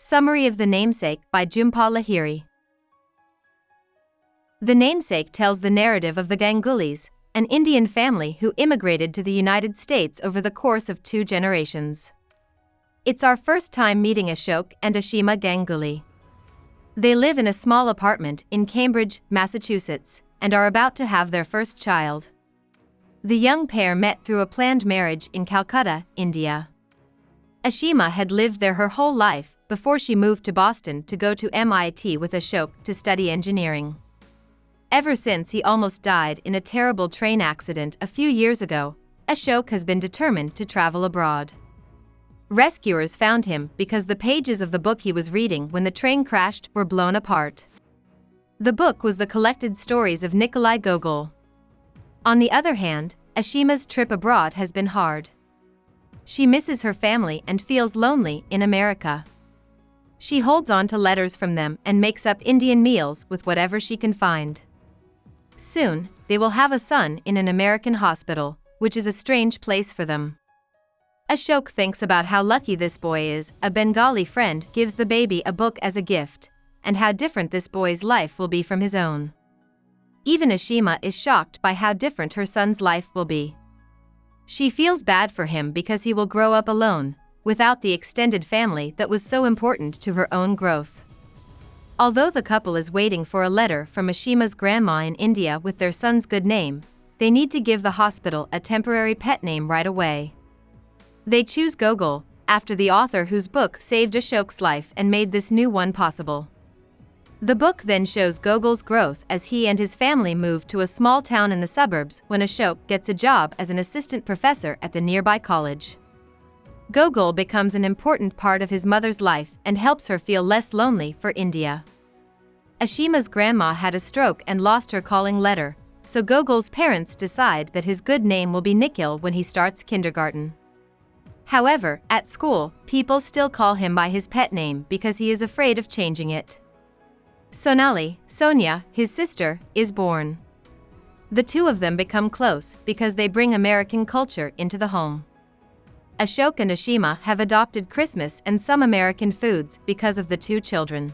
Summary of The Namesake by Jhumpa Lahiri. The Namesake tells the narrative of the Gangulis, an Indian family who immigrated to the United States over the course of 2 generations. It's our first time meeting Ashok and Ashima Ganguli. They live in a small apartment in Cambridge, Massachusetts, and are about to have their first child. The young pair met through a planned marriage in Calcutta, India. Ashima had lived there her whole life before she moved to Boston to go to MIT with Ashok to study engineering. Ever since he almost died in a terrible train accident a few years ago, Ashok has been determined to travel abroad. Rescuers found him because the pages of the book he was reading when the train crashed were blown apart. The book was the collected stories of Nikolai Gogul. On the other hand, Ashima's trip abroad has been hard. She misses her family and feels lonely in America. She holds on to letters from them and makes up Indian meals with whatever she can find. Soon, they will have a son in an American hospital, which is a strange place for them. Ashok thinks about how lucky this boy is. A Bengali friend gives the baby a book as a gift, and how different this boy's life will be from his own. Even Ashima is shocked by how different her son's life will be. She feels bad for him because he will grow up alone, without the extended family that was so important to her own growth. Although the couple is waiting for a letter from Ashima's grandma in India with their son's good name, they need to give the hospital a temporary pet name right away. They choose Gogul, after the author whose book saved Ashok's life and made this new one possible. The book then shows Gogul's growth as he and his family move to a small town in the suburbs when Ashok gets a job as an assistant professor at the nearby college. Gogul becomes an important part of his mother's life and helps her feel less lonely for India. Ashima's grandma had a stroke and lost her calling letter, so Gogul's parents decide that his good name will be Nikhil when he starts kindergarten. However, at school, people still call him by his pet name because he is afraid of changing it. Sonali, Sonia, his sister, is born. The two of them become close because they bring American culture into the home. Ashok and Ashima have adopted Christmas and some American foods because of the 2 children.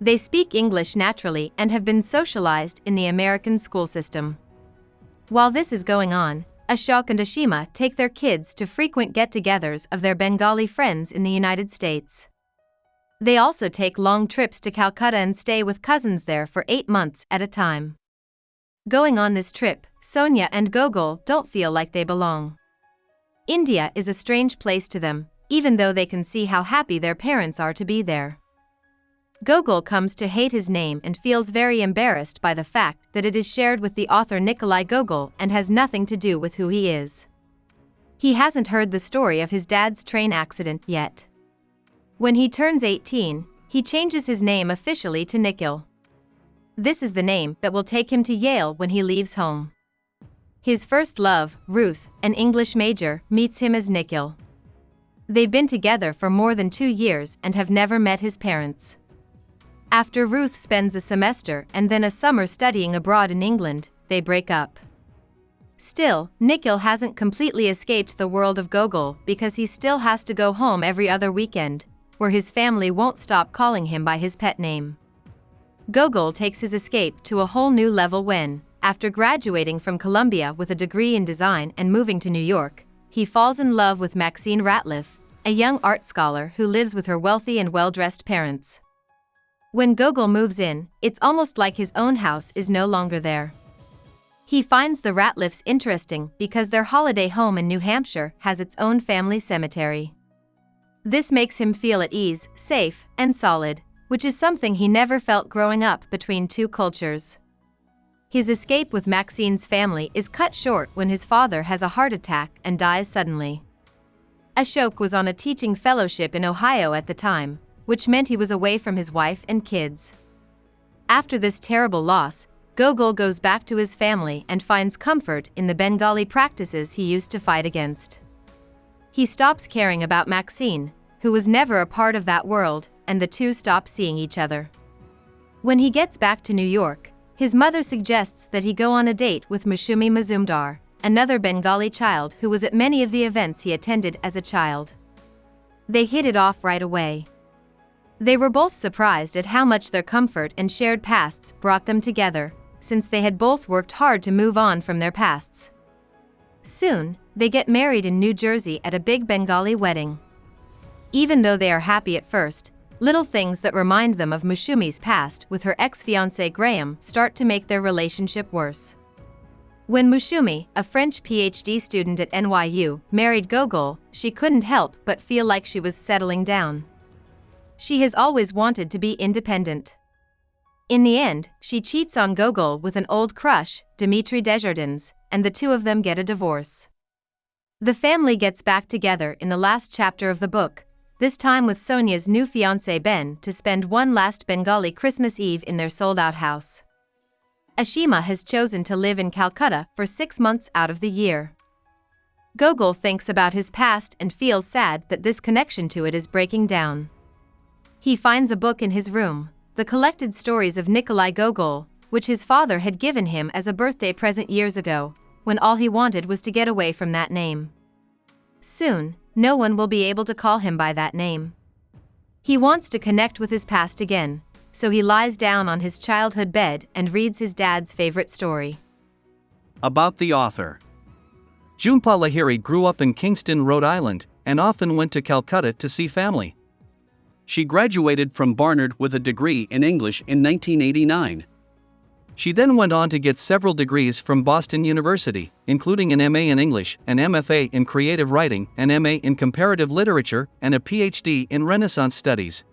They speak English naturally and have been socialized in the American school system. While this is going on, Ashok and Ashima take their kids to frequent get-togethers of their Bengali friends in the United States. They also take long trips to Calcutta and stay with cousins there for 8 months at a time. Going on this trip, Sonia and Gogul don't feel like they belong. India is a strange place to them, even though they can see how happy their parents are to be there. Gogul comes to hate his name and feels very embarrassed by the fact that it is shared with the author Nikolai Gogul and has nothing to do with who he is. He hasn't heard the story of his dad's train accident yet. When he turns 18, he changes his name officially to Nikhil. This is the name that will take him to Yale when he leaves home. His first love, Ruth, an English major, meets him as Nikhil. They've been together for more than 2 years and have never met his parents. After Ruth spends a semester and then a summer studying abroad in England, they break up. Still, Nikhil hasn't completely escaped the world of Gogul because he still has to go home every other weekend, where his family won't stop calling him by his pet name. Gogul takes his escape to a whole new level when, after graduating from Columbia with a degree in design and moving to New York, he falls in love with Maxine Ratliff, a young art scholar who lives with her wealthy and well-dressed parents. When Gogul moves in, it's almost like his own house is no longer there. He finds the Ratliffs interesting because their holiday home in New Hampshire has its own family cemetery. This makes him feel at ease, safe, and solid, which is something he never felt growing up between 2 cultures. His escape with Maxine's family is cut short when his father has a heart attack and dies suddenly. Ashok was on a teaching fellowship in Ohio at the time, which meant he was away from his wife and kids. After this terrible loss, Gogul goes back to his family and finds comfort in the Bengali practices he used to fight against. He stops caring about Maxine, who was never a part of that world, and the 2 stop seeing each other. When he gets back to New York, his mother suggests that he go on a date with Mushumi Mazumdar, another Bengali child who was at many of the events he attended as a child. They hit it off right away. They were both surprised at how much their comfort and shared pasts brought them together, since they had both worked hard to move on from their pasts. Soon, they get married in New Jersey at a big Bengali wedding. Even though they are happy at first, little things that remind them of Mushumi's past with her ex-fiancé Graham start to make their relationship worse. When Mushumi, a French PhD student at NYU, married Gogul, she couldn't help but feel like she was settling down. She has always wanted to be independent. In the end, she cheats on Gogul with an old crush, Dimitri Desjardins, and the two of them get a divorce. The family gets back together in the last chapter of the book, this time with Sonia's new fiancé Ben, to spend one last Bengali Christmas Eve in their sold-out house. Ashima has chosen to live in Calcutta for 6 months out of the year. Gogul thinks about his past and feels sad that this connection to it is breaking down. He finds a book in his room, the collected stories of Nikolai Gogol, which his father had given him as a birthday present years ago, when all he wanted was to get away from that name. Soon, no one will be able to call him by that name. He wants to connect with his past again, so he lies down on his childhood bed and reads his dad's favorite story. About the author. Jhumpa Lahiri grew up in Kingston, Rhode Island, and often went to Calcutta to see family. She graduated from Barnard with a degree in English in 1989. She then went on to get several degrees from Boston University, including an MA in English, an MFA in creative writing, an MA in comparative literature, and a PhD in Renaissance studies.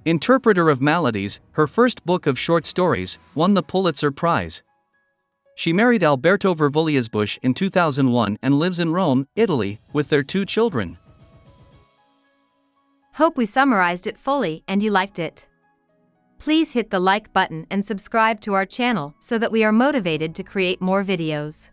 Interpreter of Maladies, her first book of short stories, won the Pulitzer Prize. She married Alberto Vervulliasbush in 2001 and lives in Rome, Italy, with their 2 children. Hope we summarized it fully and you liked it. Please hit the like button and subscribe to our channel so that we are motivated to create more videos.